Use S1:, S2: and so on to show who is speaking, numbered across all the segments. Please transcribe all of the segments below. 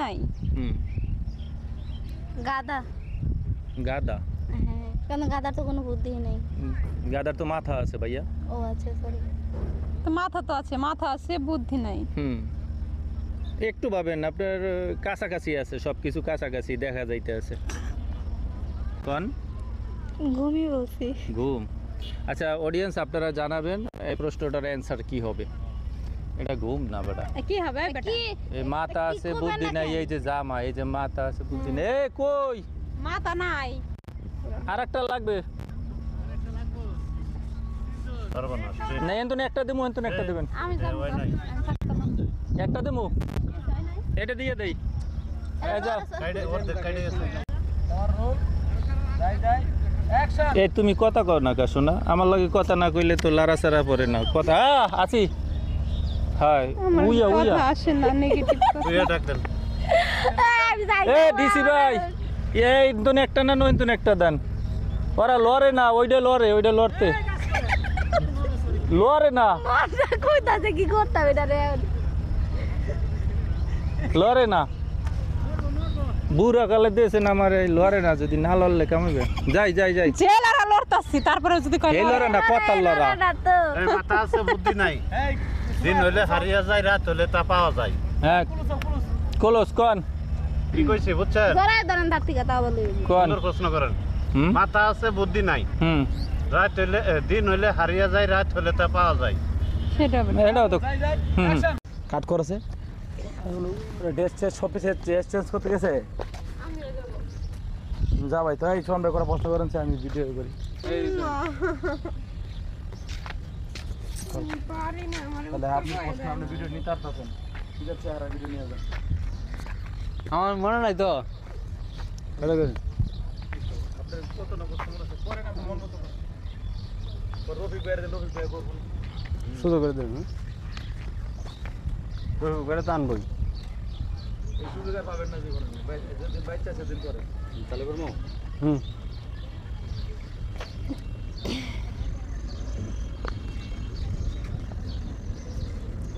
S1: নাই।
S2: গাদা।
S1: গাদা?
S2: হ্যাঁ, কেন গাদার তো কোনো বুদ্ধি নেই।
S1: গাদার তো মাথা আছে ভাইয়া।
S2: ও আচ্ছা, সরি।
S3: তো মাথা আছে বুদ্ধি নাই।
S1: একটু ভাবেন, আপনার কাছাকাছি আছে, সবকিছু কাছাকাছি দেখা যাইতে আছে। কোন?
S2: ঘুমিয়ে বলছি।
S1: ঘুম। আচ্ছা অডিয়েন্স, আপনারা জানাবেন এই প্রশ্নটার অ্যান্সার কি হবে। এটা ঘুম না বেটা।
S3: কি হবে বেটা?
S1: এই মাথা আছে বুদ্ধি নাই, এই যে জামা, এই যে মাথা আছে বুদ্ধি নেই। এ কই
S3: মাথা নাই,
S1: আরেকটা লাগবে না? এন্তন একটা দেবো, এন্তন একটা দেবেন।
S2: আমি যাব না, আমি থাকতাম না।
S1: একটা দেবো, এটা দিয়ে দেই। এই যাও, এই তুমি কথা কও না কা শোনা, আমার লগে কথা না কইলে তো লাড়াচাড়া পড়ে না কথা। আছি হাই উইয়া উইয়া
S3: কথা আসে না, নেগেটিভ
S1: উইয়া ডাক দেন।
S2: আমি যাই
S1: এ ডিসি ভাই, এই ইন্তন একটা না নইন্তন একটা দেন। ওরা লড়ে না, ওইটা লড়তে লড়ে না,
S2: কইতাছে কি করতাম এটা রে।
S1: লড়ে না। বুড়া কালে দিয়েছেন আমার, এই লড়ে না, যদি না লড়লে কামাবে। যাই
S3: জেলারা লড়তাছি, তারপরে যদি কয়
S1: এই লড়ে না, কথা লড়া।
S2: তো
S4: এই মাথা আছে বুদ্ধি নাই। দিন হইলে হারিয়ে যায়, রাত হইলে তা পাওয়া যায়।
S1: হ্যাঁ কলস কোন
S4: কি কইছে বুঝছেন?
S2: জরাই ধরেন থাকতে কথা বলি।
S1: কোন
S4: সুন্দর প্রশ্ন করেন। মাথা আছে বুদ্ধি নাই, রাত হইলে দিন হইলে হারিয়ে যায়, রাত হইলে তা পাওয়া যায়।
S3: সেটা বলে।
S1: এটাও তো কাট করেছে। ড্রেস চেঞ্জ, অফিসে ড্রেস চেঞ্জ করতে গেছে। যা ভাই, তো এই সম্বে করে প্রশ্ন করেন, আমি ভিডিও করি। তাহলে আপনি প্রশ্ন, আপনি ভিডিও নিতে পারতেছেন, ঠিক আছে? আর ভিডিও নিয়ে যান।
S5: আমার মনে নাই তো।
S1: এটা করেন। আপনার কত না প্রশ্ন মনে আছে, করেন আপনি মন মতো। রফিক ভাই করবেন,
S5: শুরু করে দেবেন। রফিক ভাই তো আনবই।
S1: এই সুযোগ আর পাবেন না জীবনে, যদি বাচ্চা সেদিন করে
S5: তাহলে করবো।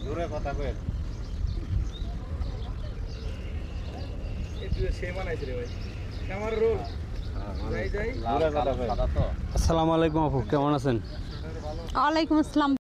S4: জোরে কথা কইন।
S1: এই দুই সেম বানাইছে রে ভাই, আমার রোল। যাই
S4: জোরে কথা কইন।
S5: আসসালামু আলাইকুম আপু, কেমন আছেন?
S3: ওয়ালাইকুম আসসালাম।